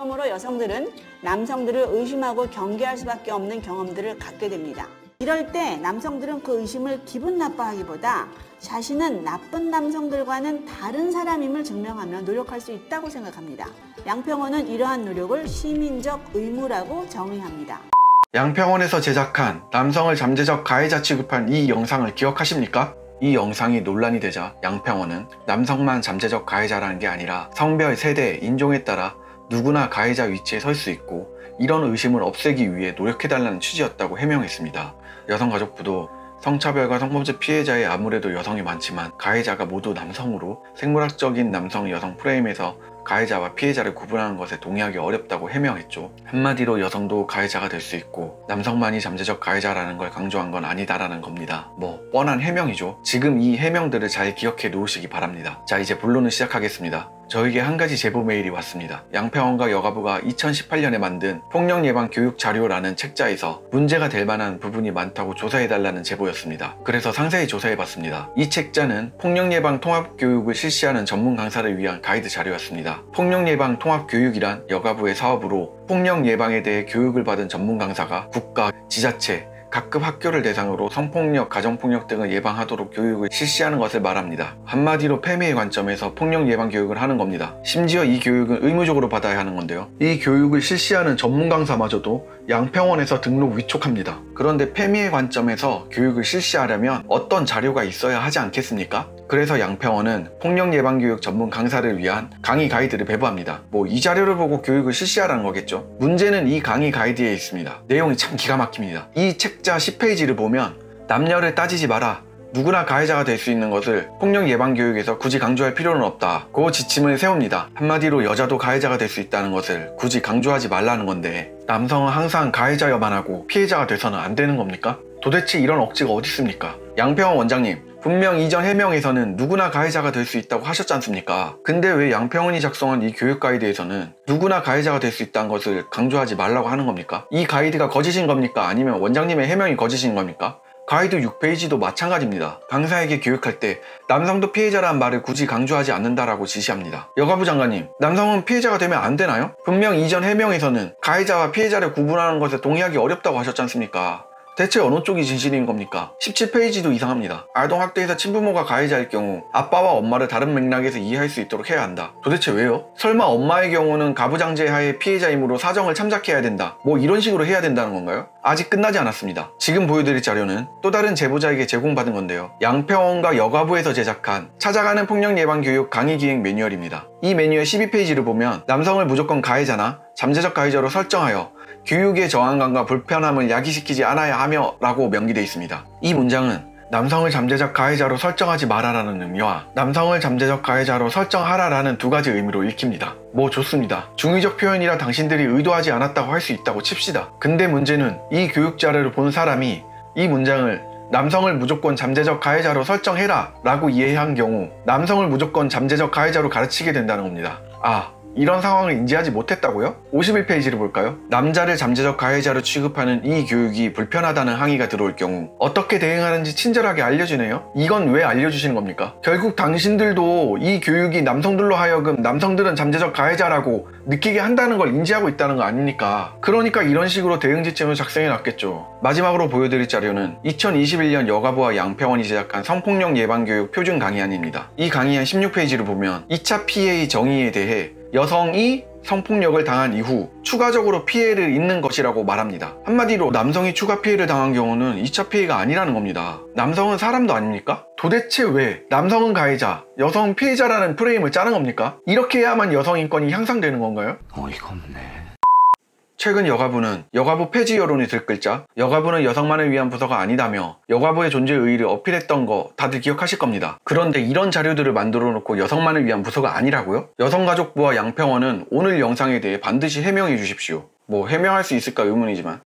그러므로 여성들은 남성들을 의심하고 경계할 수밖에 없는 경험들을 갖게 됩니다. 이럴 때 남성들은 그 의심을 기분 나빠하기보다 자신은 나쁜 남성들과는 다른 사람임을 증명하며 노력할 수 있다고 생각합니다. 양평원은 이러한 노력을 시민적 의무라고 정의합니다. 양평원에서 제작한 남성을 잠재적 가해자 취급한 이 영상을 기억하십니까? 이 영상이 논란이 되자 양평원은 남성만 잠재적 가해자라는 게 아니라 성별, 세대, 인종에 따라 누구나 가해자 위치에 설 수 있고 이런 의심을 없애기 위해 노력해달라는 취지였다고 해명했습니다. 여성가족부도 성차별과 성범죄 피해자에 아무래도 여성이 많지만 가해자가 모두 남성으로 생물학적인 남성 여성 프레임에서 가해자와 피해자를 구분하는 것에 동의하기 어렵다고 해명했죠. 한마디로 여성도 가해자가 될 수 있고 남성만이 잠재적 가해자라는 걸 강조한 건 아니다라는 겁니다. 뭐 뻔한 해명이죠. 지금 이 해명들을 잘 기억해 놓으시기 바랍니다. 자, 이제 본론을 시작하겠습니다. 저에게 한 가지 제보 메일이 왔습니다. 양평원과 여가부가 2018년에 만든 폭력예방교육자료라는 책자에서 문제가 될 만한 부분이 많다고 조사해달라는 제보였습니다. 그래서 상세히 조사해봤습니다. 이 책자는 폭력예방 통합교육을 실시하는 전문 강사를 위한 가이드 자료였습니다. 폭력예방 통합교육이란 여가부의 사업으로 폭력 예방에 대해 교육을 받은 전문 강사가 국가, 지자체, 각급 학교를 대상으로 성폭력, 가정폭력 등을 예방하도록 교육을 실시하는 것을 말합니다. 한마디로 페미의 관점에서 폭력 예방 교육을 하는 겁니다. 심지어 이 교육은 의무적으로 받아야 하는 건데요. 이 교육을 실시하는 전문 강사마저도 양평원에서 등록 위촉합니다. 그런데 페미의 관점에서 교육을 실시하려면 어떤 자료가 있어야 하지 않겠습니까? 그래서 양평원은 폭력예방교육 전문 강사를 위한 강의 가이드를 배부합니다. 뭐 이 자료를 보고 교육을 실시하라는 거겠죠. 문제는 이 강의 가이드에 있습니다. 내용이 참 기가 막힙니다. 이 책자 10페이지를 보면 남녀를 따지지 마라, 누구나 가해자가 될 수 있는 것을 폭력예방교육에서 굳이 강조할 필요는 없다, 그 지침을 세웁니다. 한마디로 여자도 가해자가 될 수 있다는 것을 굳이 강조하지 말라는 건데 남성은 항상 가해자여만 하고 피해자가 돼서는 안 되는 겁니까? 도대체 이런 억지가 어디 있습니까? 양평원 원장님, 분명 이전 해명에서는 누구나 가해자가 될 수 있다고 하셨지 않습니까? 근데 왜 양평원이 작성한 이 교육 가이드에서는 누구나 가해자가 될 수 있다는 것을 강조하지 말라고 하는 겁니까? 이 가이드가 거짓인 겁니까? 아니면 원장님의 해명이 거짓인 겁니까? 가이드 6페이지도 마찬가지입니다. 강사에게 교육할 때 남성도 피해자라는 말을 굳이 강조하지 않는다라고 지시합니다. 여가부 장관님, 남성은 피해자가 되면 안 되나요? 분명 이전 해명에서는 가해자와 피해자를 구분하는 것에 동의하기 어렵다고 하셨지 않습니까? 대체 어느 쪽이 진실인 겁니까? 17페이지도 이상합니다. 아동학대에서 친부모가 가해자일 경우 아빠와 엄마를 다른 맥락에서 이해할 수 있도록 해야 한다. 도대체 왜요? 설마 엄마의 경우는 가부장제 하에 피해자이므로 사정을 참작해야 된다, 뭐 이런 식으로 해야 된다는 건가요? 아직 끝나지 않았습니다. 지금 보여드릴 자료는 또 다른 제보자에게 제공받은 건데요. 양평원과 여가부에서 제작한 찾아가는 폭력예방교육 강의기획 매뉴얼입니다. 이 매뉴얼 12페이지를 보면 남성을 무조건 가해자나 잠재적 가해자로 설정하여 교육의 저항감과 불편함을 야기시키지 않아야 하며 라고 명기되어 있습니다. 이 문장은 남성을 잠재적 가해자로 설정하지 마라라는 의미와 남성을 잠재적 가해자로 설정하라라는 두 가지 의미로 읽힙니다. 뭐 좋습니다. 중의적 표현이라 당신들이 의도하지 않았다고 할 수 있다고 칩시다. 근데 문제는 이 교육 자료를 본 사람이 이 문장을 남성을 무조건 잠재적 가해자로 설정해라 라고 이해한 경우 남성을 무조건 잠재적 가해자로 가르치게 된다는 겁니다. 이런 상황을 인지하지 못했다고요? 51페이지를 볼까요? 남자를 잠재적 가해자로 취급하는 이 교육이 불편하다는 항의가 들어올 경우 어떻게 대응하는지 친절하게 알려주네요? 이건 왜 알려주시는 겁니까? 결국 당신들도 이 교육이 남성들로 하여금 남성들은 잠재적 가해자라고 느끼게 한다는 걸 인지하고 있다는 거 아닙니까? 그러니까 이런 식으로 대응 지침을 작성해 놨겠죠. 마지막으로 보여드릴 자료는 2021년 여가부와 양평원이 제작한 성폭력 예방교육 표준 강의안입니다. 이 강의안 16페이지를 보면 2차 피해의 정의에 대해 여성이 성폭력을 당한 이후 추가적으로 피해를 입는 것이라고 말합니다. 한마디로 남성이 추가 피해를 당한 경우는 2차 피해가 아니라는 겁니다. 남성은 사람도 아닙니까? 도대체 왜 남성은 가해자, 여성은 피해자라는 프레임을 짜는 겁니까? 이렇게 해야만 여성 인권이 향상되는 건가요? 어이가 없네. 최근 여가부는 여가부 폐지 여론이 들끓자 여가부는 여성만을 위한 부서가 아니다며 여가부의 존재 의의를 어필했던 거 다들 기억하실 겁니다. 그런데 이런 자료들을 만들어 놓고 여성만을 위한 부서가 아니라고요? 여성가족부와 양평원은 오늘 영상에 대해 반드시 해명해 주십시오. 뭐 해명할 수 있을까 의문이지만